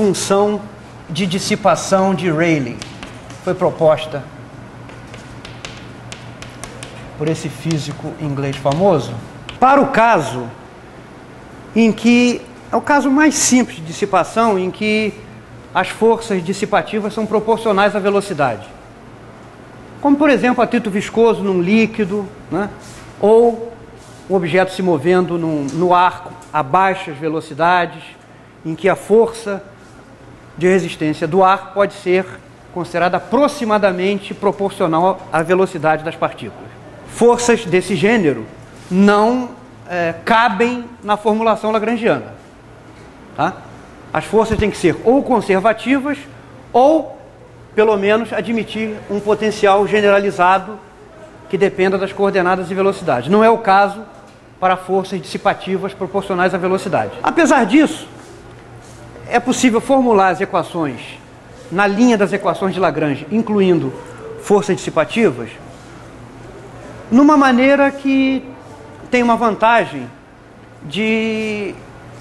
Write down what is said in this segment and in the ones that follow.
função de dissipação de Rayleigh. Foi proposta por esse físico inglês famoso, para o caso em que, é o caso mais simples de dissipação, em que as forças dissipativas são proporcionais à velocidade. Como, por exemplo, atrito viscoso num líquido, né? Ou um objeto se movendo no ar a baixas velocidades, em que a força de resistência do ar pode ser considerada aproximadamente proporcional à velocidade das partículas. Forças desse gênero não cabem na formulação lagrangiana. Tá? As forças têm que ser ou conservativas ou, pelo menos, admitir um potencial generalizado que dependa das coordenadas e velocidade. Não é o caso para forças dissipativas proporcionais à velocidade. Apesar disso, é possível formular as equações na linha das equações de Lagrange, incluindo forças dissipativas, numa maneira que tem uma vantagem de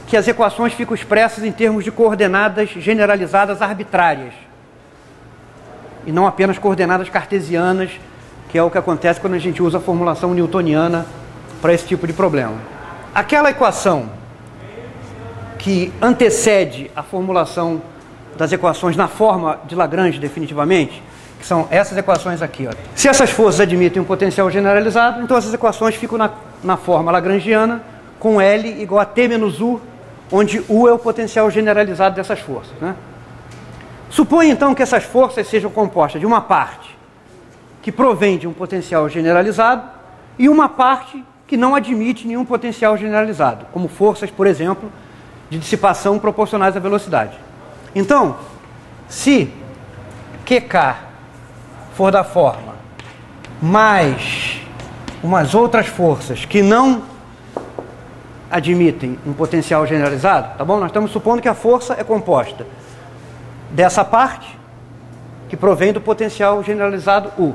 que as equações ficam expressas em termos de coordenadas generalizadas arbitrárias, e não apenas coordenadas cartesianas, que é o que acontece quando a gente usa a formulação newtoniana para esse tipo de problema. Aquela equação que antecede a formulação das equações na forma de Lagrange definitivamente, que são essas equações aqui. Ó. Se essas forças admitem um potencial generalizado, então essas equações ficam na forma lagrangiana, com L igual a T menos U, onde U é o potencial generalizado dessas forças. Né? Suponha então que essas forças sejam compostas de uma parte que provém de um potencial generalizado e uma parte que não admite nenhum potencial generalizado, como forças, por exemplo, de dissipação proporcionais à velocidade. Então, se QK for da forma mais umas outras forças que não admitem um potencial generalizado, tá bom? Nós estamos supondo que a força é composta dessa parte que provém do potencial generalizado U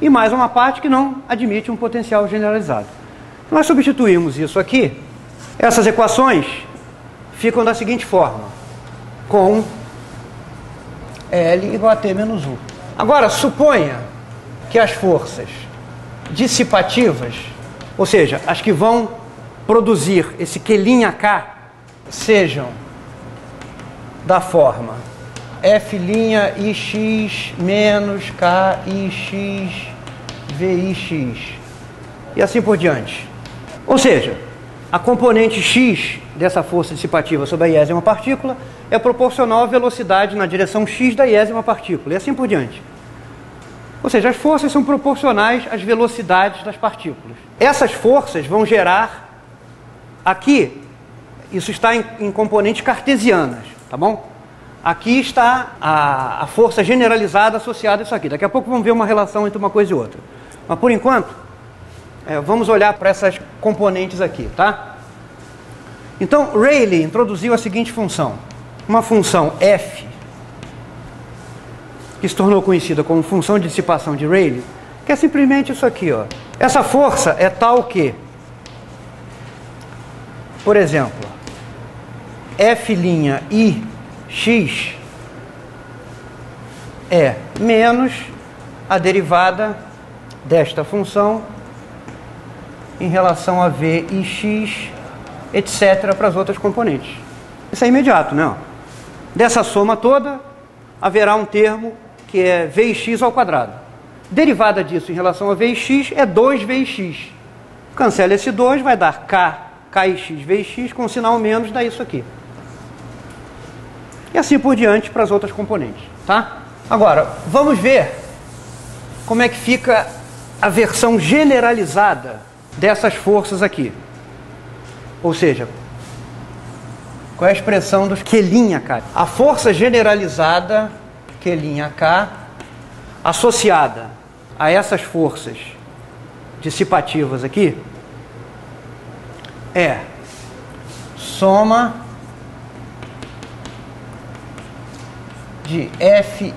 e mais uma parte que não admite um potencial generalizado. Nós substituímos isso aqui, essas equações ficam da seguinte forma, com L igual a T menos U. Agora, suponha que as forças dissipativas, ou seja, as que vão produzir esse Q'K, sejam da forma F'Ix menos Kix Vix e assim por diante. Ou seja, a componente x dessa força dissipativa sobre a iésima partícula é proporcional à velocidade na direção x da iésima partícula e assim por diante. Ou seja, as forças são proporcionais às velocidades das partículas. Essas forças vão gerar, aqui, isso está em componentes cartesianas, tá bom? Aqui está a força generalizada associada a isso aqui. Daqui a pouco vamos ver uma relação entre uma coisa e outra. Mas por enquanto, vamos olhar para essas componentes aqui, tá? Então, Rayleigh introduziu a seguinte função. Uma função f, que se tornou conhecida como função de dissipação de Rayleigh, que é simplesmente isso aqui, ó. Essa força é tal que, por exemplo, F'Ix é menos a derivada desta função em relação a V e X, etc., para as outras componentes. Isso é imediato, né? Dessa soma toda, haverá um termo que é Vx ao quadrado. Derivada disso em relação a Vx é 2Vx. Cancela esse 2, vai dar Kx Vx, com sinal menos, dá isso aqui. E assim por diante para as outras componentes, tá? Agora, vamos ver como é que fica a versão generalizada dessas forças aqui. Ou seja, qual é a expressão dos Q'K? A força generalizada Q'K associada a essas forças dissipativas aqui é soma de Fi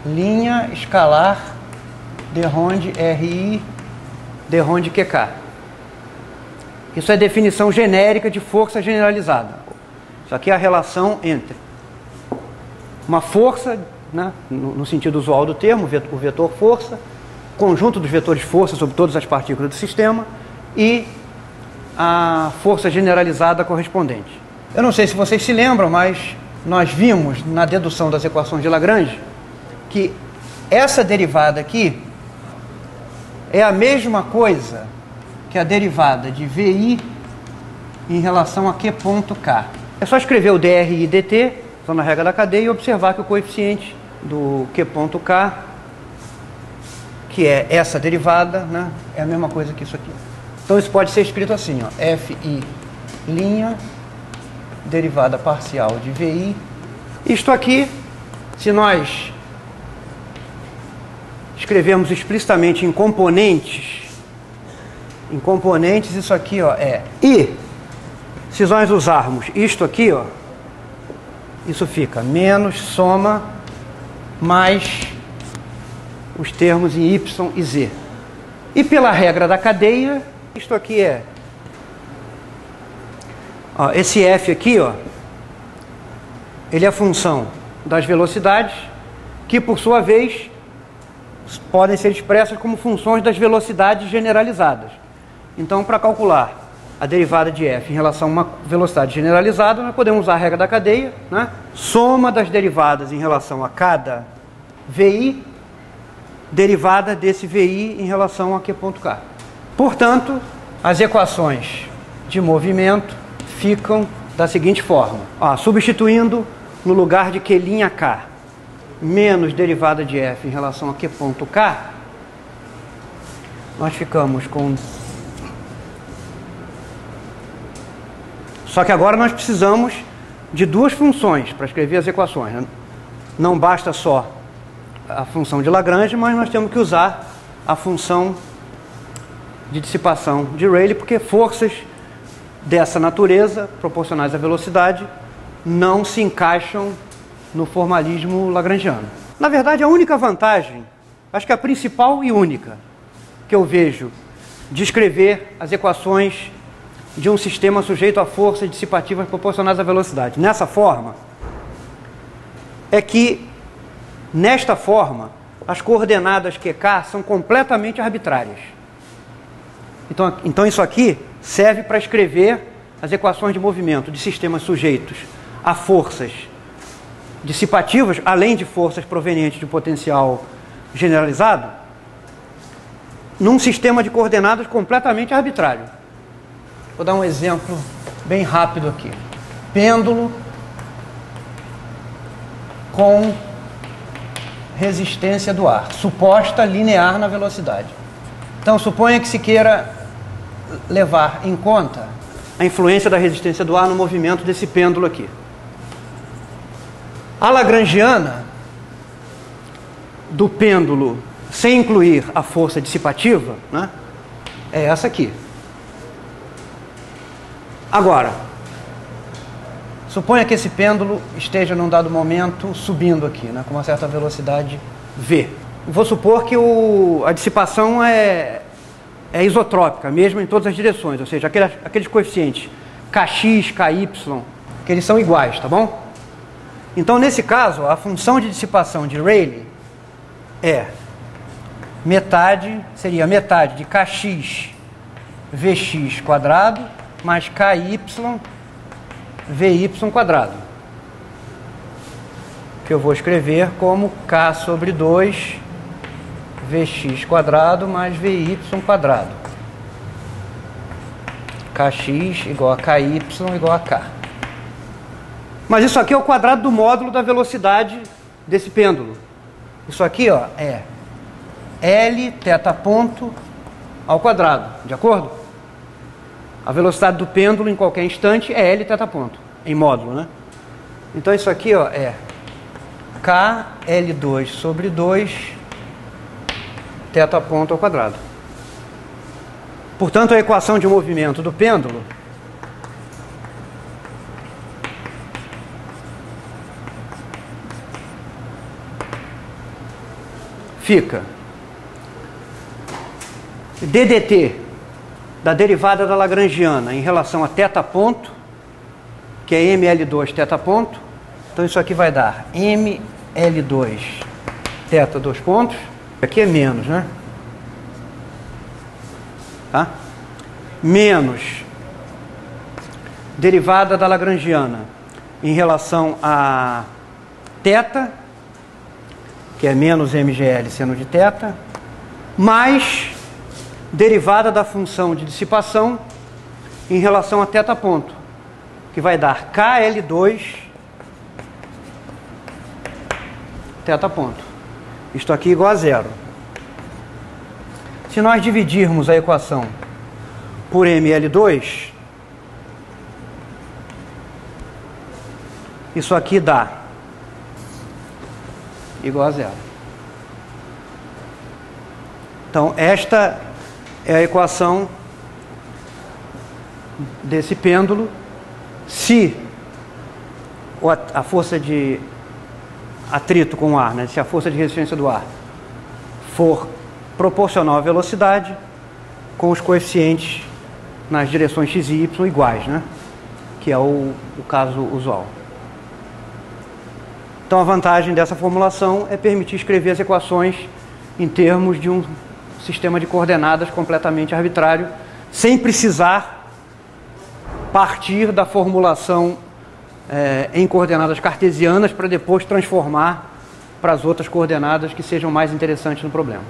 linha escalar de ronde Ri de ronde QK. Isso é definição genérica de força generalizada. Isso aqui é a relação entre uma força, né, no sentido usual do termo, o vetor força, conjunto dos vetores força sobre todas as partículas do sistema e a força generalizada correspondente. Eu não sei se vocês se lembram, mas nós vimos na dedução das equações de Lagrange que essa derivada aqui é a mesma coisa que a derivada de VI em relação a Q ponto K. É só escrever o dr e dt, usando a regra da cadeia, e observar que o coeficiente do Q ponto K, que é essa derivada, né, é a mesma coisa que isso aqui. Então isso pode ser escrito assim, ó, FI' derivada parcial de VI. Isto aqui, se nós escrevermos explicitamente em componentes, isso aqui, ó, é I. Se nós usarmos isto aqui, ó, isso fica menos soma mais os termos em Y e Z. E pela regra da cadeia, isto aqui é, ó, esse F aqui, ó, ele é a função das velocidades, que por sua vez podem ser expressas como funções das velocidades generalizadas. Então, para calcular a derivada de f em relação a uma velocidade generalizada, nós podemos usar a regra da cadeia, né? Soma das derivadas em relação a cada VI, derivada desse VI em relação a Q ponto K. Portanto, as equações de movimento ficam da seguinte forma. Ó, substituindo no lugar de Q' menos derivada de f em relação a Q ponto K, nós ficamos com... Só que agora nós precisamos de duas funções para escrever as equações, né? Não basta só a função de Lagrange, mas nós temos que usar a função de dissipação de Rayleigh, porque forças dessa natureza, proporcionais à velocidade, não se encaixam no formalismo lagrangiano. Na verdade, a única vantagem, acho que a principal e única, que eu vejo de escrever as equações de um sistema sujeito a forças dissipativas proporcionais à velocidade nessa forma, é que, nesta forma, as coordenadas QK são completamente arbitrárias. Então isso aqui serve para escrever as equações de movimento de sistemas sujeitos a forças dissipativas, além de forças provenientes de potencial generalizado, num sistema de coordenadas completamente arbitrário. Vou dar um exemplo bem rápido aqui. Pêndulo com resistência do ar, suposta linear na velocidade. Então, suponha que se queira levar em conta a influência da resistência do ar no movimento desse pêndulo aqui. A lagrangiana do pêndulo, sem incluir a força dissipativa, né, é essa aqui. Agora, suponha que esse pêndulo esteja num dado momento subindo aqui, né, com uma certa velocidade v. Vou supor que a dissipação é isotrópica, mesmo em todas as direções, ou seja, aqueles coeficientes kx, ky, que eles são iguais, tá bom? Então, nesse caso, a função de dissipação de Rayleigh seria metade de kx vx quadrado mais ky vy quadrado, que eu vou escrever como k sobre 2 vx quadrado mais vy quadrado. Kx igual a ky igual a k. Mas isso aqui é o quadrado do módulo da velocidade desse pêndulo. Isso aqui, ó, é L θ ponto ao quadrado, de acordo? A velocidade do pêndulo em qualquer instante é L θ ponto, em módulo, né? Então isso aqui, ó, é K L2 sobre 2 θ ponto ao quadrado. Portanto, a equação de movimento do pêndulo fica ddt da derivada da lagrangiana em relação a θ ponto que é ml2 θ ponto. Então isso aqui vai dar ml2 θ 2 pontos. Aqui é menos, né? Tá? Menos derivada da Lagrangiana em relação a θ, que é menos mgl seno de θ, mais derivada da função de dissipação em relação a θ ponto, que vai dar KL2 θ ponto. Isto aqui igual a zero. Se nós dividirmos a equação por ml2, isso aqui dá igual a zero. Então, esta é a equação desse pêndulo. Se a força de atrito com o ar, né, se a força de resistência do ar for proporcional à velocidade, com os coeficientes nas direções x e y iguais, né, que é o caso usual. Então, a vantagem dessa formulação é permitir escrever as equações em termos de um sistema de coordenadas completamente arbitrário, sem precisar partir da formulação em coordenadas cartesianas para depois transformar para as outras coordenadas que sejam mais interessantes no problema.